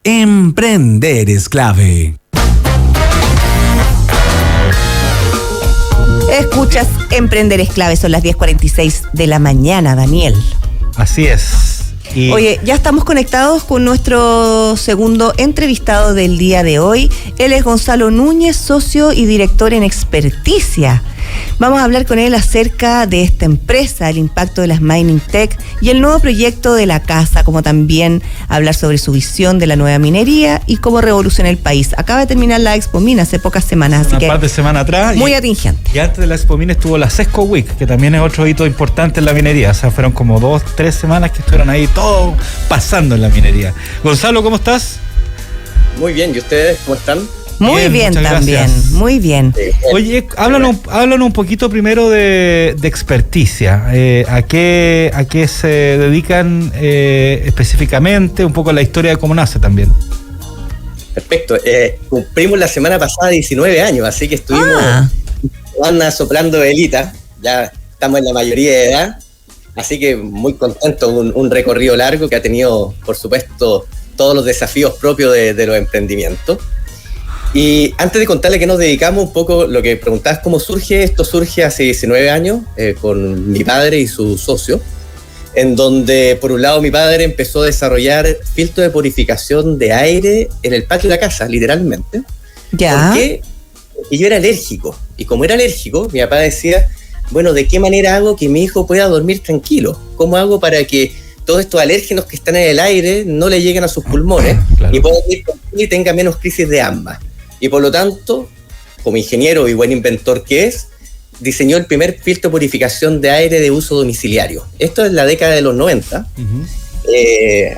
Emprender es clave. Escuchas Emprender es clave, son las 10:46 de la mañana, Daniel. Así es. Oye, ya estamos conectados con nuestro segundo entrevistado del día de hoy. Él es Gonzalo Núñez, socio y director en Experticia. Vamos a hablar con él acerca de esta empresa, el impacto de las Mining Tech y el nuevo proyecto de la casa, como también hablar sobre su visión de la nueva minería y cómo revoluciona el país. Acaba de terminar la Expo Mina hace pocas semanas, así que una par de semanas atrás. Muy atingente. Y antes de la Expo Mina estuvo la Sesco Week, que también es otro hito importante en la minería. O sea, fueron como 2-3 semanas que estuvieron ahí todo pasando en la minería. Gonzalo, ¿cómo estás? Muy bien, ¿y ustedes cómo están? Muy bien también, gracias. muy bien. Oye, háblanos un poquito primero de Experticia. ¿A qué se dedican específicamente? Un poco la historia de cómo nace también. Perfecto. Cumplimos la semana pasada 19 años, así que estuvimos soplando velita. Ya estamos en la mayoría de edad, así que muy contento. Un recorrido largo que ha tenido, por supuesto, todos los desafíos propios de los emprendimientos. Y antes de contarle a qué nos dedicamos, un poco lo que preguntabas, cómo surge, esto surge hace 19 años con mi padre y su socio, en donde por un lado mi padre empezó a desarrollar filtros de purificación de aire en el patio de la casa, literalmente. Ya. ¿Por qué? Y yo era alérgico, y como era alérgico, mi papá decía, bueno, ¿de qué manera hago que mi hijo pueda dormir tranquilo? ¿Cómo hago para que todos estos alérgenos que están en el aire no le lleguen a sus pulmones Claro. y pueda dormir tranquilo y tenga menos crisis de asma? Y por lo tanto, como ingeniero y buen inventor que es, diseñó el primer filtro de purificación de aire de uso domiciliario. Esto es la década de los 90,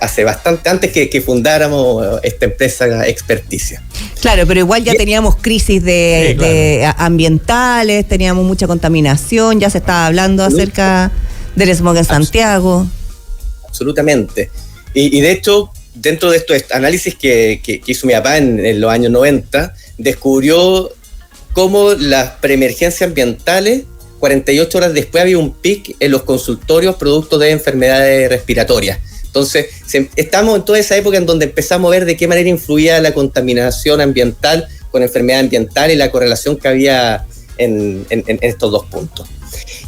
hace bastante, antes que fundáramos esta empresa Experticia. Claro, pero igual ya teníamos crisis de ambientales, teníamos mucha contaminación, ya se estaba hablando acerca del smog en Santiago. Absolutamente. Y de hecho, dentro de estos análisis que hizo mi papá en los años 90, descubrió cómo las preemergencias ambientales, 48 horas después había un pic en los consultorios producto de enfermedades respiratorias. Entonces, estamos en toda esa época en donde empezamos a ver de qué manera influía la contaminación ambiental con enfermedad ambiental y la correlación que había en estos dos puntos.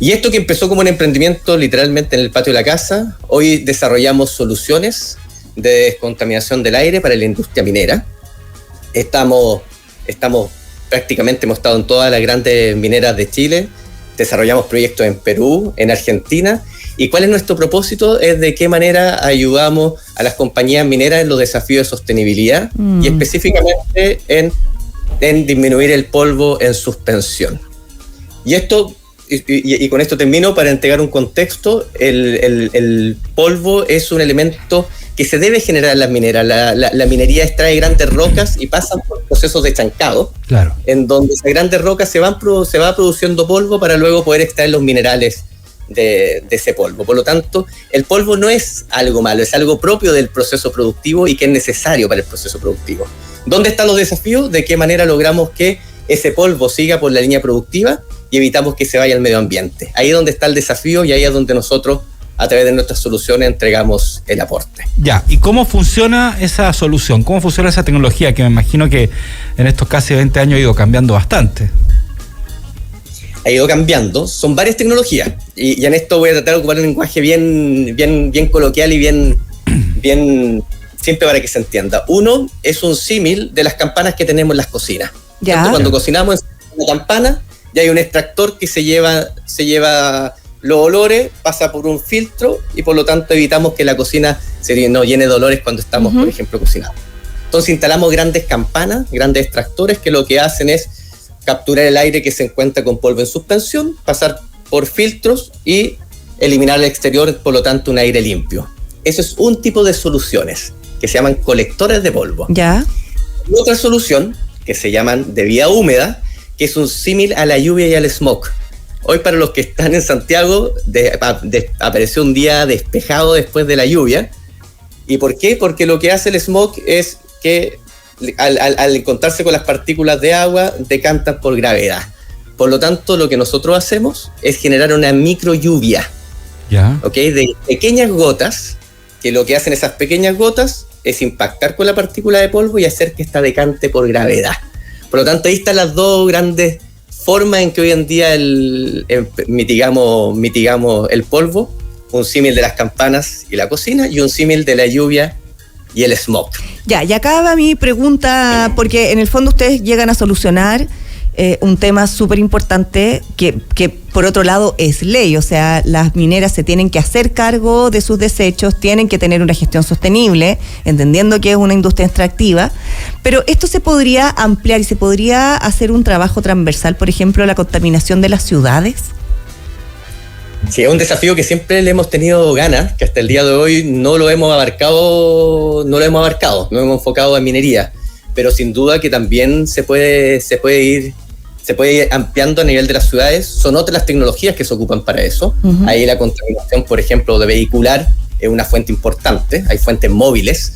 Y esto que empezó como un emprendimiento literalmente en el patio de la casa, hoy desarrollamos soluciones de descontaminación del aire para la industria minera. Estamos prácticamente, hemos estado en todas las grandes mineras de Chile, desarrollamos proyectos en Perú, en Argentina. ¿Y cuál es nuestro propósito? Es de qué manera ayudamos a las compañías mineras en los desafíos de sostenibilidad y específicamente en disminuir el polvo en suspensión. Y esto, y con esto termino para entregar un contexto. El polvo es un elemento que se debe generar en las mineras. La minería extrae grandes rocas y pasan por procesos de estancado, Claro. en donde esas grandes rocas se va produciendo polvo para luego poder extraer los minerales de ese polvo. Por lo tanto, el polvo no es algo malo, es algo propio del proceso productivo y que es necesario para el proceso productivo. ¿Dónde están los desafíos? ¿De qué manera logramos que ese polvo siga por la línea productiva y evitamos que se vaya al medio ambiente? Ahí es donde está el desafío y ahí es donde nosotros, a través de nuestras soluciones, entregamos el aporte. Ya, ¿y cómo funciona esa solución? ¿Cómo funciona esa tecnología que me imagino que en estos casi 20 años ha ido cambiando bastante? Ha ido cambiando, son varias tecnologías y en esto voy a tratar de ocupar un lenguaje bien coloquial y bien simple para que se entienda. Uno es un símil de las campanas que tenemos en las cocinas. Ya. Cuando cocinamos en una campana ya hay un extractor que se lleva los olores, pasa por un filtro y por lo tanto evitamos que la cocina no llene de olores cuando estamos, por ejemplo, cocinando. Entonces instalamos grandes campanas, grandes extractores que lo que hacen es capturar el aire que se encuentra con polvo en suspensión, pasar por filtros y eliminar al exterior, por lo tanto, un aire limpio. Eso es un tipo de soluciones que se llaman colectores de polvo. Ya. Y otra solución que se llaman de vía húmeda, que es un símil a la lluvia y al smog. Hoy, para los que están en Santiago, apareció un día despejado después de la lluvia. ¿Y por qué? Porque lo que hace el smog es que al encontrarse con las partículas de agua, decantan por gravedad. Por lo tanto, lo que nosotros hacemos es generar una micro lluvia, Ya. ¿ok? De pequeñas gotas, que lo que hacen esas pequeñas gotas es impactar con la partícula de polvo y hacer que esta decante por gravedad. Por lo tanto, ahí están las dos grandes formas en que hoy en día mitigamos el polvo, un símil de las campanas y la cocina y un símil de la lluvia y el smog. Ya, y acá va mi pregunta, porque en el fondo ustedes llegan a solucionar un tema súper importante que por otro lado es ley, o sea, las mineras se tienen que hacer cargo de sus desechos, tienen que tener una gestión sostenible, entendiendo que es una industria extractiva, pero esto se podría ampliar y se podría hacer un trabajo transversal, por ejemplo, la contaminación de las ciudades. Sí, es un desafío que siempre le hemos tenido ganas, que hasta el día de hoy no lo hemos enfocado en minería, pero sin duda que también se puede ir ampliando a nivel de las ciudades. Son otras las tecnologías que se ocupan para eso. Uh-huh. Ahí la contaminación, por ejemplo, de vehicular es una fuente importante, hay fuentes móviles,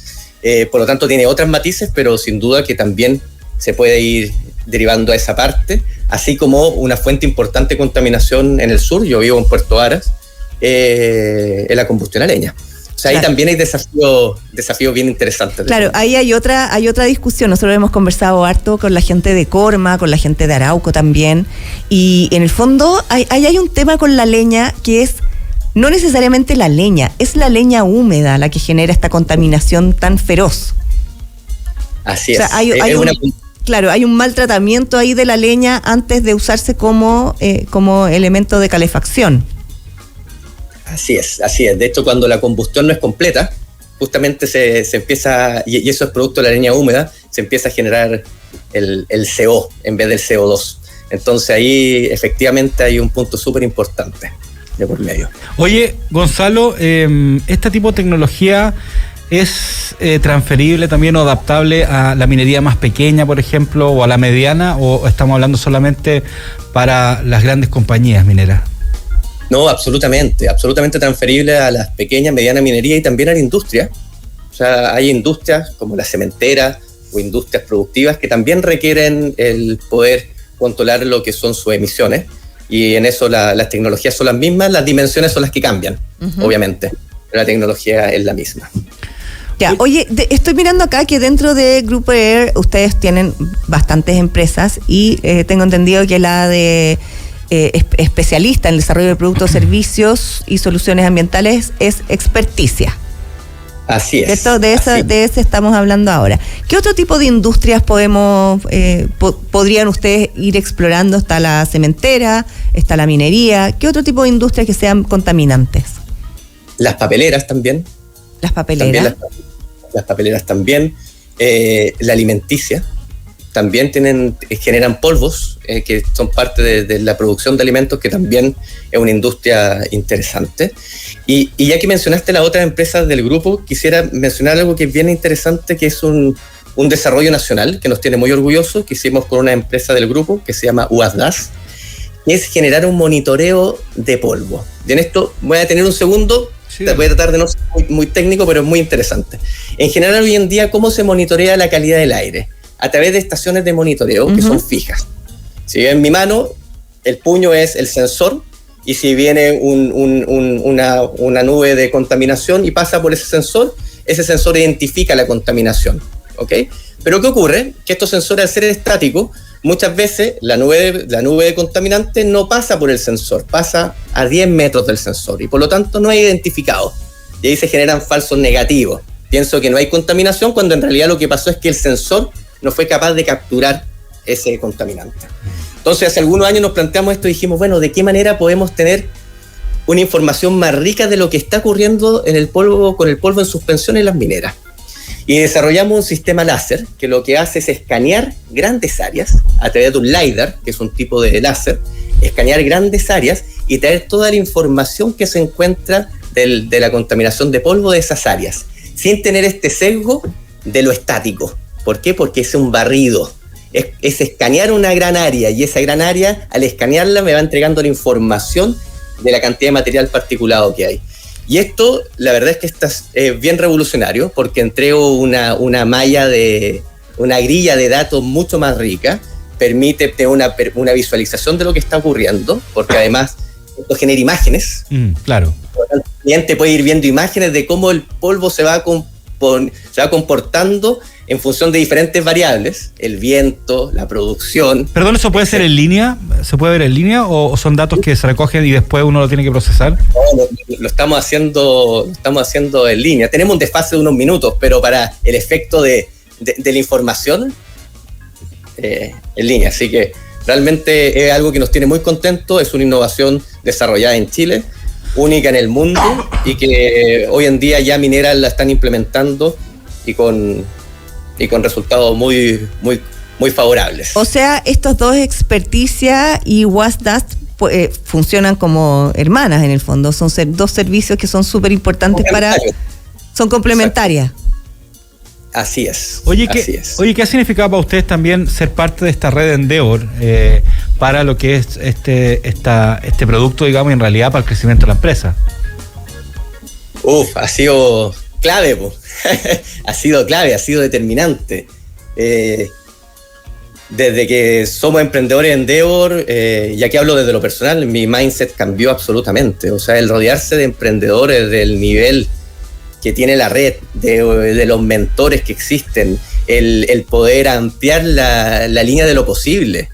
por lo tanto tiene otras matices, pero sin duda que también se puede ir derivando a esa parte, así como una fuente importante de contaminación en el sur, yo vivo en Puerto Varas, es la combustión a leña. O sea, ahí también hay desafíos bien interesantes. Claro, ahí hay otra discusión. Nosotros hemos conversado harto con la gente de Corma, con la gente de Arauco también, y en el fondo hay un tema con la leña que es no necesariamente la leña, es la leña húmeda la que genera esta contaminación tan feroz. Así es. O sea, hay un maltratamiento ahí de la leña antes de usarse como elemento de calefacción. Así es. De hecho, cuando la combustión no es completa, justamente se empieza, y eso es producto de la leña húmeda, se empieza a generar el CO en vez del CO2. Entonces ahí efectivamente hay un punto súper importante de por medio. Oye, Gonzalo, ¿este tipo de tecnología es transferible también o adaptable a la minería más pequeña, por ejemplo, o a la mediana, o estamos hablando solamente para las grandes compañías mineras? No, absolutamente transferible a las pequeñas, medianas minerías y también a la industria. O sea, hay industrias como la cementera o industrias productivas que también requieren el poder controlar lo que son sus emisiones, y en eso las tecnologías son las mismas, las dimensiones son las que cambian, uh-huh, obviamente, pero la tecnología es la misma. Ya, oye, estoy mirando acá que dentro de Grupo Air ustedes tienen bastantes empresas y tengo entendido que la de especialista en el desarrollo de productos, servicios y soluciones ambientales es Experticia. Así es. De ese estamos hablando ahora. ¿Qué otro tipo de industrias podrían ustedes ir explorando? Está la cementera, está la minería. ¿Qué otro tipo de industrias que sean contaminantes? Las papeleras también. Las papeleras. Las papeleras también. La alimenticia. También generan polvos que son parte de la producción de alimentos, que también es una industria interesante. Y ya que mencionaste las otras empresas del grupo, quisiera mencionar algo que es bien interesante, que es un desarrollo nacional que nos tiene muy orgullosos, que hicimos con una empresa del grupo que se llama UASDAS, que es generar un monitoreo de polvo. Y en esto voy a tener un segundo, sí. Voy a tratar de no ser muy técnico, pero es muy interesante. En general, hoy en día, ¿cómo se monitorea la calidad del aire? A través de estaciones de monitoreo, uh-huh, que son fijas. Si en mi mano, el puño es el sensor, y si viene una nube de contaminación y pasa por ese sensor identifica la contaminación, ¿ok? Pero ¿qué ocurre? Que estos sensores, al ser estáticos, muchas veces la nube de contaminante no pasa por el sensor, pasa a 10 metros del sensor, y por lo tanto no es identificado. Y ahí se generan falsos negativos. Pienso que no hay contaminación, cuando en realidad lo que pasó es que el sensor no fue capaz de capturar ese contaminante. Entonces, hace algunos años nos planteamos esto y dijimos, bueno, ¿de qué manera podemos tener una información más rica de lo que está ocurriendo con el polvo en suspensión en las mineras? Y desarrollamos un sistema láser que lo que hace es escanear grandes áreas a través de un LiDAR, que es un tipo de láser, escanear grandes áreas y traer toda la información que se encuentra de la contaminación de polvo de esas áreas, sin tener este sesgo de lo estático. ¿Por qué? Porque es un barrido. Es escanear una gran área, y esa gran área, al escanearla, me va entregando la información de la cantidad de material particulado que hay. Y esto, la verdad es que está bien revolucionario, porque entrego una grilla de datos mucho más rica, permite tener una visualización de lo que está ocurriendo, porque además esto genera imágenes. Claro. El cliente puede ir viendo imágenes de cómo el polvo se va comportando en función de diferentes variables, el viento, la producción. Perdón, ¿eso puede ser en línea? ¿Se puede ver en línea o son datos que se recogen y después uno lo tiene que procesar? No, lo estamos haciendo en línea. Tenemos un desfase de unos minutos, pero para el efecto de la información, en línea. Así que realmente es algo que nos tiene muy contentos, es una innovación desarrollada en Chile, única en el mundo, y que hoy en día ya mineras la están implementando y con resultados muy, muy, muy favorables. O sea, estos dos, Experticia y Wasdust, funcionan como hermanas en el fondo. Son dos servicios que son súper importantes son complementarias. Exacto. Así es. Oye, ¿qué ha significado para ustedes también ser parte de esta red Endeavor para lo que es este producto, digamos, en realidad para el crecimiento de la empresa? Ha sido clave, ha sido determinante. Desde que somos emprendedores en Endeavor, y aquí hablo desde lo personal, mi mindset cambió absolutamente. O sea, el rodearse de emprendedores del nivel que tiene la red, de los mentores que existen, el poder ampliar la línea de lo posible,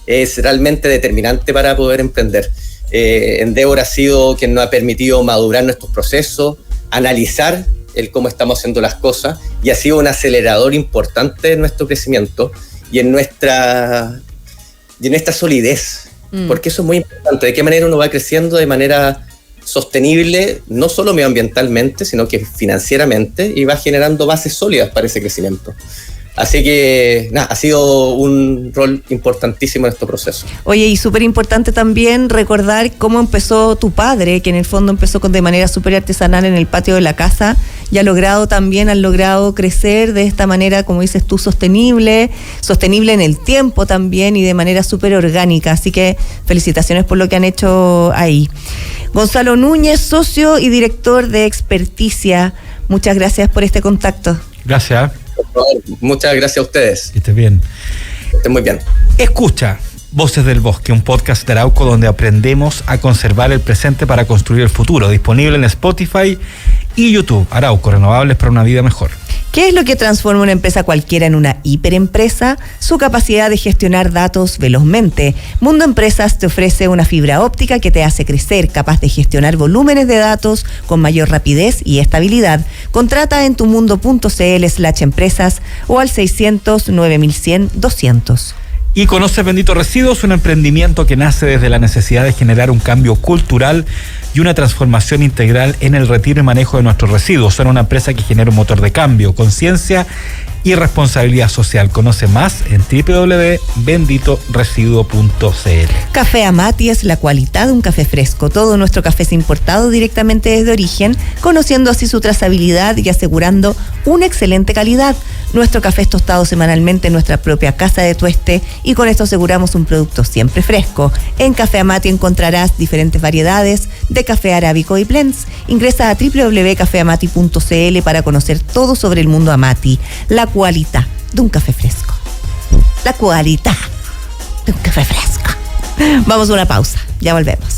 es realmente determinante para poder emprender. Endeavor ha sido quien nos ha permitido madurar nuestros procesos, analizar cómo estamos haciendo las cosas, y ha sido un acelerador importante en nuestro crecimiento y en nuestra solidez, porque eso es muy importante, de qué manera uno va creciendo de manera sostenible, no solo medioambientalmente, sino que financieramente, y va generando bases sólidas para ese crecimiento. Así que, ha sido un rol importantísimo en este proceso. Oye, y súper importante también recordar cómo empezó tu padre, que en el fondo empezó de manera súper artesanal en el patio de la casa, y han logrado crecer de esta manera, como dices tú, sostenible en el tiempo también, y de manera súper orgánica. Así que felicitaciones por lo que han hecho ahí. Gonzalo Núñez, socio y director de Experticia, muchas gracias por este contacto. Gracias. Por favor, muchas gracias a ustedes. Que estés bien. Que estén muy bien. Escucha Voces del Bosque, un podcast de Arauco donde aprendemos a conservar el presente para construir el futuro. Disponible en Spotify y YouTube. Arauco, renovables para una vida mejor. ¿Qué es lo que transforma una empresa cualquiera en una hiperempresa? Su capacidad de gestionar datos velozmente. Mundo Empresas te ofrece una fibra óptica que te hace crecer, capaz de gestionar volúmenes de datos con mayor rapidez y estabilidad. Contrata en tumundo.cl/empresas o al 600-9100-200. Y conoce Bendito Residuos, un emprendimiento que nace desde la necesidad de generar un cambio cultural y una transformación integral en el retiro y manejo de nuestros residuos. Son una empresa que genera un motor de cambio, conciencia y responsabilidad social. Conoce más en www.benditoresiduo.cl. Café Amati es la cualidad de un café fresco. Todo nuestro café es importado directamente desde origen, conociendo así su trazabilidad y asegurando una excelente calidad. Nuestro café es tostado semanalmente en nuestra propia casa de tueste y con esto aseguramos un producto siempre fresco. En Café Amati encontrarás diferentes variedades de café arábico y blends. Ingresa a www.cafeamati.cl para conocer todo sobre el mundo Amati. La cualidad de un café fresco. La cualidad de un café fresco. Vamos a una pausa, ya volvemos.